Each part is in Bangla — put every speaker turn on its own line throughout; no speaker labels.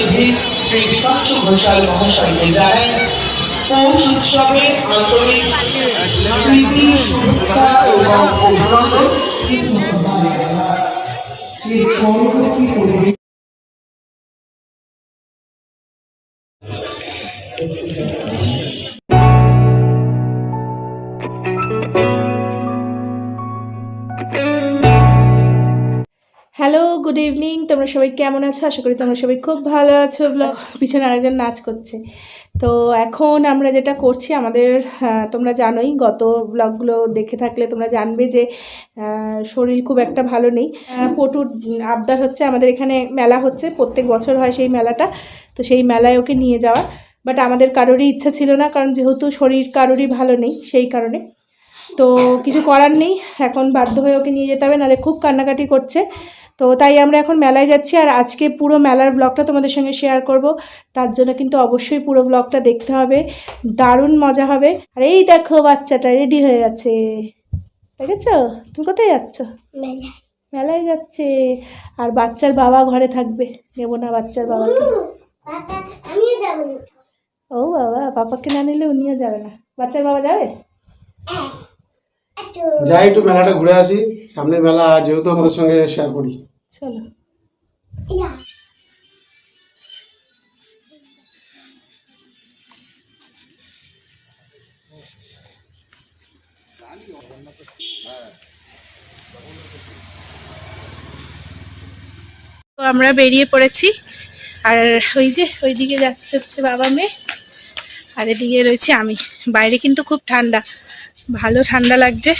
প্রতিনিধি শ্রী বিকাশ ঘোষাল মহাশয়কে জানাই পৌষ উৎসবে আন্তরিক প্রীতি শুভেচ্ছা এবং অভিনন্দন।
Hello, good evening. তোমরা সবাই কেমন আছো? আশা করি তোমরা সবাই খুব ভালো আছো। পিছনে আরেকজন নাচ করছে। তো এখন আমরা যেটা করছি আমাদের তোমরা জানোই, গত ব্লগগুলো দেখে থাকলে তোমরা জানবে যে শরীর খুব একটা ভালো নেই। পটুর আবদার হচ্ছে, আমাদের এখানে মেলা হচ্ছে, প্রত্যেক বছর হয় সেই মেলাটা। তো সেই মেলায় ওকে নিয়ে যাওয়া, বাট আমাদের কারোরই ইচ্ছা ছিল না, কারণ যেহেতু শরীর কারোরই ভালো নেই সেই কারণে। তো কিছু করার নেই, এখন বাধ্য হয়ে ওকে নিয়ে যেতে হবে, নাহলে খুব কান্নাকাটি করছে। তো তাই আমরা এখন মেলায় যাচ্ছি, আর আজকে পুরো মেলার ব্লগটা তোমাদের সঙ্গে শেয়ার করব। তার জন্য কিন্তু অবশ্যই পুরো ব্লগটা দেখতে হবে, দারুণ মজা হবে। আর এই দেখো বাচ্চাটা রেডি হয়ে গেছে, দেখেছ? তুমি কোথায় যাচ্ছ? মেলায় যাচ্ছে। আর বাচ্চার বাবা ঘরে থাকবে, নেবো না বাচ্চার বাবাকে। ও বাবা, পাপাকে না নিলে উনিও যাবে না। বাচ্চার বাবা যাবে?
যাই একটু মেলাটা ঘুরে আসি, সামনে মেলা যেহেতু আমাদের সঙ্গে শেয়ার করি।
চলো। তো আমরা বেরিয়ে পড়েছি, আর ওই যে ওইদিকে যাচ্ছে হচ্ছে বাবা মেয়ে, আর এদিকে রয়েছে আমি। বাইরে কিন্তু খুব ঠান্ডা, ভালো ঠান্ডা লাগছে।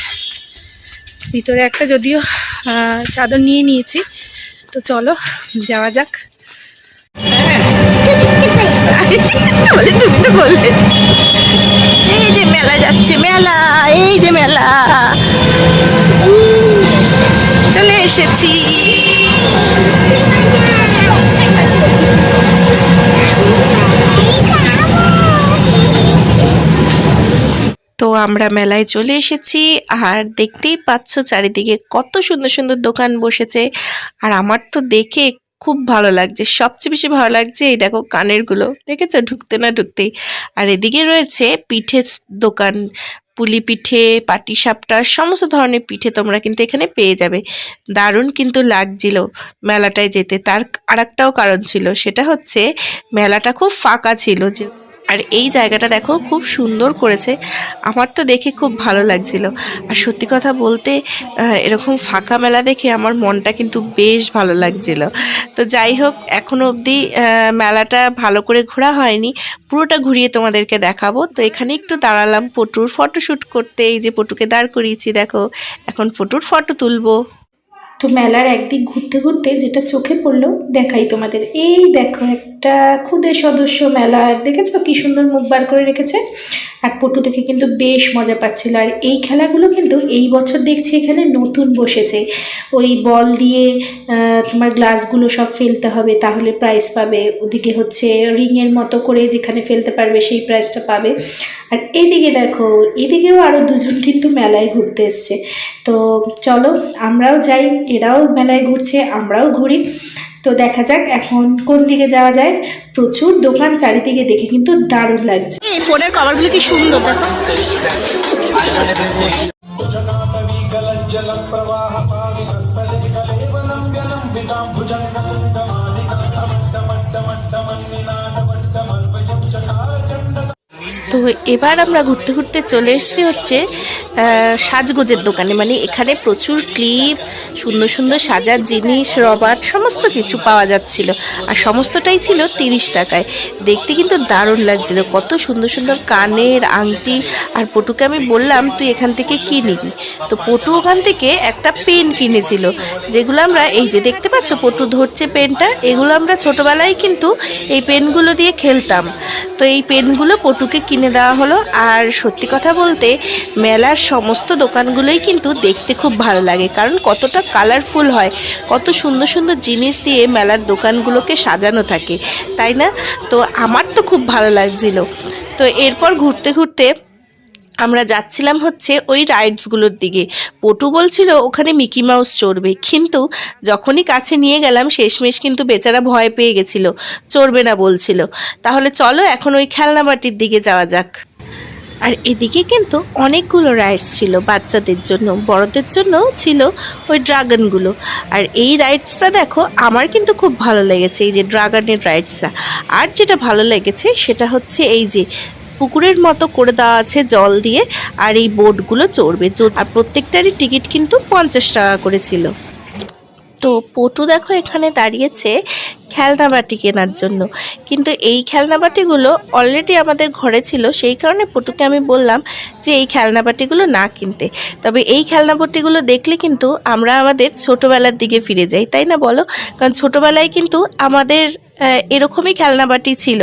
ভিতরে একটা যদিও চাদর নিয়ে নিয়েছি। তো চলো যাওয়া যাক। তুমি তো বললে এই যে মেলা যাচ্ছে, মেলা, এই যে মেলা, চলে এসেছি। তো আমরা মেলায় চলে এসেছি, আর দেখতেই পাচ্ছ চারিদিকে কত সুন্দর সুন্দর দোকান বসেছে। আর আমার তো দেখে খুব ভালো লাগছে, সবচেয়ে বেশি ভালো লাগছে এই দেখো কানেরগুলো, দেখেছো ঢুকতে না ঢুকতেই। আর এদিকে রয়েছে পিঠের দোকান, পুলি পিঠে, পাটিসাপটা, সমস্ত ধরনের পিঠে তোমরা কিন্তু এখানে পেয়ে যাবে। দারুণ কিন্তু লাগছিল মেলাটায় যেতে। তার আরেকটাও কারণ ছিল, সেটা হচ্ছে মেলাটা খুব ফাঁকা ছিল যে, আর এই জায়গাটা দেখো খুব সুন্দর করেছে। আমার তো দেখে খুব ভালো লাগছিল। আর সত্যি কথা বলতে এরকম ফাঁকা মেলা দেখে আমার মনটা কিন্তু বেশ ভালো লাগছিল। তো যাই হোক, এখনও অবধি মেলাটা ভালো করে ঘোরা হয়নি, পুরোটা ঘুরিয়ে তোমাদেরকে দেখাবো। তো এখানে একটু দাঁড়ালাম পটুর ফটোশ্যুট করতে। এই যে পটুকে দাঁড় করিয়েছি, দেখো এখন পটুর ফটো তুলবো। তো মেলার একদিক ঘুরতে ঘুরতে যেটা চোখে পড়লো দেখাই তোমাদের। এই দেখো একটা খুদে সদস্য মেলার, দেখেছো কি সুন্দর মুখ বার করে রেখেছে। আর পটু দেখে কিন্তু বেশ মজা পাচ্ছিল। আর এই খেলাগুলো কিন্তু এই বছর দেখছি এখানে নতুন বসেছে। ওই বল দিয়ে তোমার গ্লাসগুলো সব ফেলতে হবে, তাহলে প্রাইজ পাবে। ওদিকে হচ্ছে রিংয়ের মতো করে যেখানে ফেলতে পারবে সেই প্রাইজটা পাবে। আর এদিকে দেখো, এদিকেও আরও দুজন কিন্তু মেলায় ঘুরতে এসছে। তো চলো আমরাও যাই, এরাও মেলায় ঘুরছে, আমরাও ঘুরি। তো দেখা যাক এখন কোন দিকে যাওয়া যায়। প্রচুর দোকান চারিদিকে, দেখে কিন্তু দারুণ লাগছে। এই ফোনের কভারগুলো কি সুন্দর দেখো। তো এবার আমরা ঘুরতে ঘুরতে চলে এসেছি হচ্ছে সাজগোজের দোকানে। মানে এখানে প্রচুর ক্লিপ, সুন্দর সুন্দর সাজার জিনিস, রবার, সমস্ত কিছু পাওয়া যাচ্ছিল। আর সমস্তটাই ছিল 30 টাকায়। দেখতে কিন্তু দারুণ লাগছিল, কত সুন্দর সুন্দর কানের আংটি। আর পটুকে আমি বললাম তুই এখান থেকে কি নিবি। তো পটু ওখান থেকে একটা পেন কিনেছিল, যেগুলো আমরা এই যে দেখতে পাচ্ছ পটু ধরছে পেনটা, এগুলো আমরা ছোটোবেলায় কিন্তু এই পেনগুলো দিয়ে খেলতাম। তো এই পেনগুলো পটুকে কিনে দেওয়া হলো। আর সত্যি কথা বলতে মেলার সমস্ত দোকানগুলোই কিন্তু দেখতে খুব ভালো লাগে, কারণ কতটা কালারফুল হয়, কত সুন্দর সুন্দর জিনিস দিয়ে মেলার দোকানগুলোকে সাজানো থাকে, তাই না? তো আমার তো খুব ভালো লাগছিল। তো এরপর ঘুরতে ঘুরতে আমরা যাচ্ছিলাম হচ্ছে ওই রাইডসগুলোর দিকে। পটু বলছিল ওখানে মিকি মাউস চড়বে, কিন্তু যখনই কাছে নিয়ে গেলাম শেষমেশ কিন্তু বেচারা ভয় পেয়ে গেছিল, চড়বে না বলছিল। তাহলে চলো এখন ওই খেলনাবাটির দিকে যাওয়া যাক। আর এদিকে কিন্তু অনেকগুলো রাইডস ছিল বাচ্চাদের জন্য, বড়দের জন্যও ছিল ওই ড্রাগনগুলো। আর এই রাইডসটা দেখো আমার কিন্তু খুব ভালো লেগেছে, এই যে ড্রাগনের রাইডসটা। আর যেটা ভালো লেগেছে সেটা হচ্ছে এই যে পুকুরের মতো করে দেওয়া আছে জল দিয়ে, আর এই বোটগুলো চড়বে। আর প্রত্যেকটারই টিকিট কিন্তু 50 টাকা করে ছিল। তো পটু দেখো এখানে দাঁড়িয়েছে খেলনাবাটি কেনার জন্য, কিন্তু এই খেলনাবাটিগুলো অলরেডি আমাদের ঘরে ছিল, সেই কারণে পটুকে আমি বললাম যে এই খেলনাবাটিগুলো না কিনতে। তবে এই খেলনাবাটিগুলো দেখলে কিন্তু আমরা আমাদের ছোটোবেলার দিকে ফিরে যাই, তাই না বলো? কারণ ছোটোবেলায় কিন্তু আমাদের এরকমই খেলনাবাটি ছিল।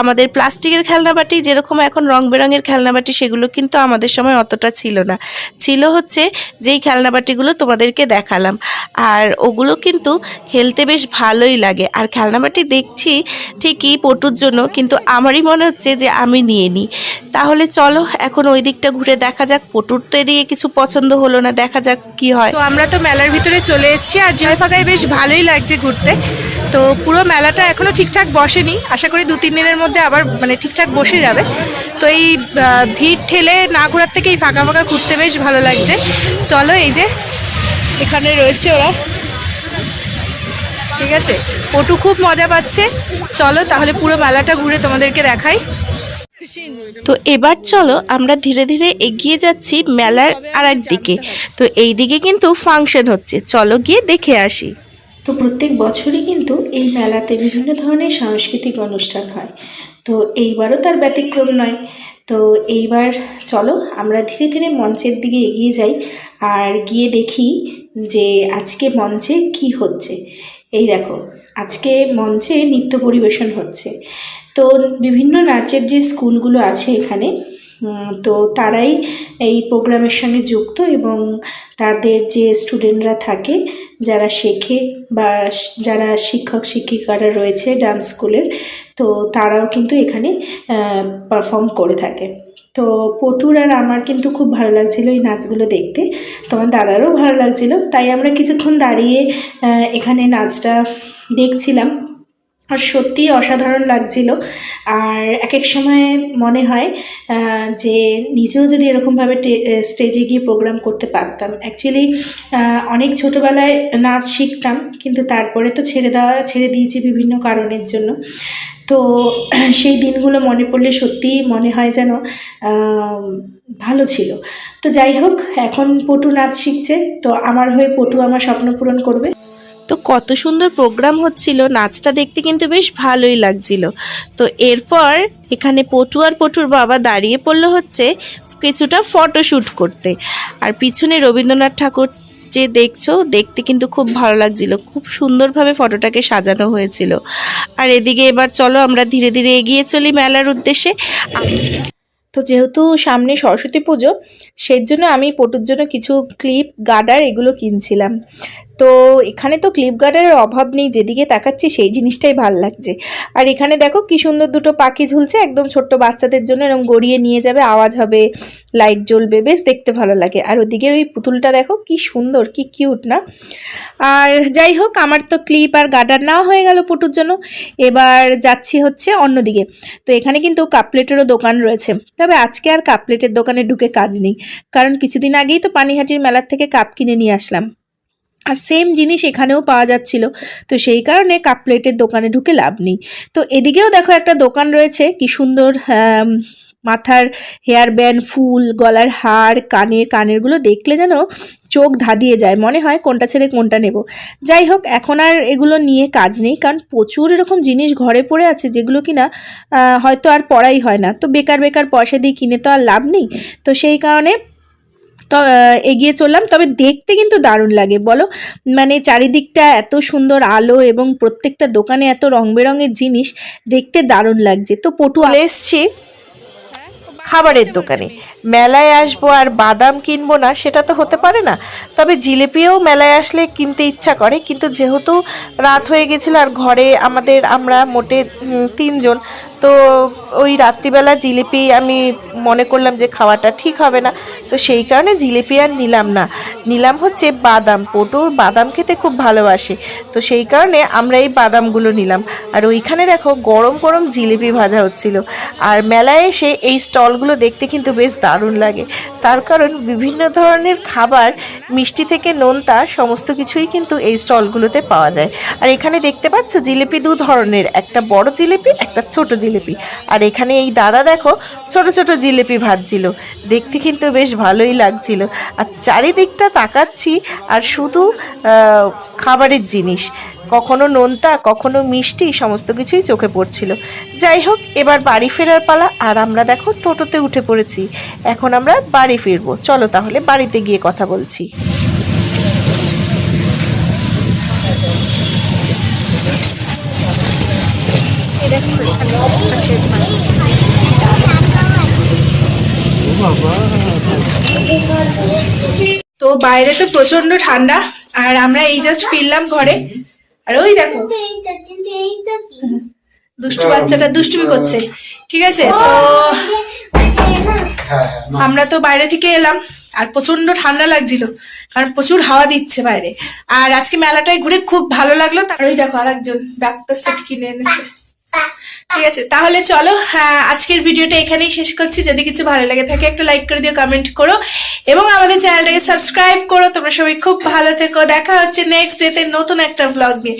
আমাদের প্লাস্টিকের খেলনাবাটি যেরকম এখন রং বেরঙের খেলনাবাটি, সেগুলো কিন্তু আমাদের সময় অতটা ছিল না। ছিল হচ্ছে যেই খেলনাবাটিগুলো তোমাদেরকে দেখালাম, আর ওগুলো কিন্তু খেলতে বেশ ভালোই লাগে। আর খেলনাবাটি দেখছি ঠিকই পটুর জন্য, কিন্তু আমারই মনে হচ্ছে যে আমি নিয়ে নিই। তাহলে চলো এখন ওই দিকটা ঘুরে দেখা যাক। পটুর তো এদিকে কিছু পছন্দ হলো না, দেখা যাক কি হয়। তো আমরা তো মেলার ভিতরে চলে এসেছি, আর জয়ফাগায় বেশ ভালোই লাগছে ঘুরতে। তো পুরো মেলাটা এখনো ঠিকঠাক বসেনি, আশা করি 2-3 দিনের মধ্যে আবার মানে ঠিকঠাক বসে যাবে। তো এই ভিড় ঠেলে না ঘোরার থেকে এই ফাঁকা ফাঁকা ঘুরতে বেশ ভালো লাগছে। চলো এই যে এখানে রয়েছে ওরা, ঠিক আছে, পটু খুব মজা পাচ্ছে। চলো তাহলে পুরো মেলাটা ঘুরে তোমাদেরকে দেখাই। তো এবার চলো আমরা ধীরে ধীরে এগিয়ে যাচ্ছি মেলার আর এক দিকে। তো এই দিকে কিন্তু ফাংশন হচ্ছে, চলো গিয়ে দেখে আসি। তো প্রত্যেক বছরই কিন্তু এই মেলাতে বিভিন্ন ধরনের সাংস্কৃতিক অনুষ্ঠান হয়, তো এইবারও তার ব্যতিক্রম নয়। তো এইবার চলো আমরা ধীরে ধীরে মঞ্চের দিকে এগিয়ে যাই, আর গিয়ে দেখি যে আজকে মঞ্চে কি হচ্ছে। এই দেখো আজকে মঞ্চে নৃত্য পরিবেশন হচ্ছে। তো বিভিন্ন নাচের যে স্কুলগুলো আছে এখানে, তো তারাই এই প্রোগ্রামের সঙ্গে যুক্ত, এবং তাদের যে স্টুডেন্টরা থাকে যারা শেখে, বা যারা শিক্ষক শিক্ষিকারা রয়েছে ডান্স স্কুলের, তো তারাও কিন্তু এখানে পারফর্ম করে থাকে। তো পটুর আর আমার কিন্তু খুব ভালো লাগছিল এই নাচগুলো দেখতে, তোমার দাদারও ভালো লাগছিল, তাই আমরা কিছুক্ষণ দাঁড়িয়ে এখানে নাচটা দেখছিলাম। আর সত্যিই অসাধারণ লাগছিল। আর এক এক সময় মনে হয় যে নিজেও যদি এরকমভাবে স্টেজে গিয়ে প্রোগ্রাম করতে পারতাম। অ্যাকচুয়ালি অনেক ছোটোবেলায় নাচ শিখতাম, কিন্তু তারপরে তো ছেড়ে দিয়েছি বিভিন্ন কারণের জন্য। তো সেই দিনগুলো মনে পড়লে সত্যিই মনে হয় যেন ভালো ছিল। তো যাই হোক, এখন পটু নাচ শিখছে, তো আমার হয়ে পটু আমার স্বপ্ন পূরণ করবে। তো কত সুন্দর প্রোগ্রাম হচ্ছিল, নাচটা দেখতে কিন্তু বেশ ভালোই লাগছিল। তো এরপর এখানে পটু আর পটুর বাবা দাঁড়িয়ে পড়লো হচ্ছে কিছুটা ফটোশ্যুট করতে। আর পিছনে রবীন্দ্রনাথ ঠাকুর যে দেখছো, দেখতে কিন্তু খুব ভালো লাগছিল, খুব সুন্দরভাবে ফটোটাকে সাজানো হয়েছিল। আর এদিকে এবার চলো আমরা ধীরে ধীরে এগিয়ে চলি মেলার উদ্দেশ্যে। তো যেহেতু সামনে সরস্বতী পুজো, সেই জন্য আমি পটুর জন্য কিছু ক্লিপ গার্ডার এগুলো কিনছিলাম। তো এখানে তো ক্লিপ গার্ডারের অভাব নেই, যেদিকে তাকাচ্ছি সেই জিনিসটাই ভাল লাগছে। আর এখানে দেখো কি সুন্দর দুটো পাখি ঝুলছে, একদম ছোট্ট বাচ্চাদের জন্য, এরকম গড়িয়ে নিয়ে যাবে, আওয়াজ হবে, লাইট জ্বলবে, বেশ দেখতে ভালো লাগে। আর ওদিকে ওই পুতুলটা দেখো কি সুন্দর, কি কিউট না? আর যাই হোক, আমার তো ক্লিপ আর গার্ডার নেওয়া হয়ে গেল পটুর জন্য। এবার যাচ্ছি হচ্ছে অন্যদিকে। তো এখানে কিন্তু কাপপ্লেটেরও দোকান রয়েছে, তবে আজকে আর কাপপ্লেটের দোকানে ঢুকে কাজ নেই, কারণ কিছুদিন আগেই তো পানিহাটির মেলার থেকে কাপ কিনে নিয়ে আসলাম, আর সেম জিনিস এখানেও পাওয়া যাচ্ছিল। তো সেই কারণে কাপ প্লেটের দোকানে ঢুকে লাভ নেই। তো এদিকেও দেখো একটা দোকান রয়েছে, কি সুন্দর মাথার হেয়ার ব্যান্ড, ফুল, গলার হার, কানেরগুলো দেখলে যেন চোখ ধাঁধিয়ে যায়, মনে হয় কোনটা ছেড়ে কোনটা নেব। যাই হোক, এখন আর এগুলো নিয়ে কাজ নেই, কারণ প্রচুর এরকম জিনিস ঘরে পড়ে আছে যেগুলো কিনা হয়তো আর পড়াই হয় না। তো বেকার পয়সা দিয়ে কিনে তো আর লাভ নেই। তো সেই কারণে তো এগিয়ে চললাম। তবে দেখতে কিন্তু দারুণ লাগে বলো, মানে চারিদিকটা এত সুন্দর আলো, এবং প্রত্যেকটা দোকানে এত রং বেরঙের জিনিস, দেখতে দারুণ লাগছে। তো পটু এসছি খাবারের দোকানে, মেলায় আসবো আর বাদাম কিনবো না সেটা তো হতে পারে না। তবে জিলিপিও মেলায় আসলে কিনতে ইচ্ছা করে, কিন্তু যেহেতু রাত হয়ে গেছিলো আর ঘরে আমরা মোটে 3 জন, তো ওই রাত্রিবেলা জিলিপি আমি মনে করলাম যে খাওয়াটা ঠিক হবে না, তো সেই কারণে জিলিপি আর নিলাম না, নিলাম হচ্ছে বাদাম। পটু বাদাম খেতে খুব ভালোবাসে, তো সেই কারণে আমরা এই বাদামগুলো নিলাম। আর ওইখানে দেখো গরম গরম জিলিপি ভাজা হচ্ছিল। আর মেলায় এসে এই স্টলগুলো দেখতে কিন্তু বেশ দারুণ লাগে, তার কারণ বিভিন্ন ধরনের খাবার, মিষ্টি থেকে নোনতা সমস্ত কিছুই কিন্তু এই স্টলগুলোতে পাওয়া যায়। আর এখানে দেখতে পাচ্ছ জিলিপি দু ধরনের, একটা বড় জিলিপি, একটা ছোট জিলিপি। আর এখানে এই দাদা দেখো ছোট ছোট জিলিপি ভাজছিল, দেখতে কিন্তু বেশ ভালোই লাগছিল। আর চারিদিকটা তাকাচ্ছি আর শুধু খাবারের জিনিস, কখনো নোনতা কখনো মিষ্টি সমস্ত কিছুই চোখে পড়ছিল। যাই হোক, এবার বাড়ি ফেরার পালা। আর আমরা দেখো টোটোতে উঠে পড়েছি, এখন আমরা বাড়ি ফিরবো। চলো তাহলে বাড়িতে গিয়ে কথা বলছি। তো বাইরে তো প্রচন্ড ঠান্ডা, আর আমরা এই জাস্ট ফিরলাম ঘরে। আর ওই দেখো দুষ্টু বাচ্চাটা দুষ্টুমি করছে, ঠিক আছে। তো আমরা তো বাইরে থেকে এলাম, আর প্রচন্ড ঠান্ডা লাগছিল কারণ প্রচুর হাওয়া দিচ্ছে বাইরে। আর আজকে মেলাটায় ঘুরে খুব ভালো লাগলো। তার ওই দেখো আরেকজন ডাক্তার সেট কিনে এনেছে। ঠিক আছে, তাহলে চলো আজকের ভিডিওটা এখানেই শেষ করছি। যদি কিছু ভালো লাগে থাকে একটা লাইক করে দিও, কমেন্ট করো এবং আমাদের চ্যানেলটাকে সাবস্ক্রাইব করো। তোমরা সবাই খুব ভালো থেকো, দেখা হচ্ছে নেক্সট ডেতে নতুন একটা ব্লগ নিয়ে।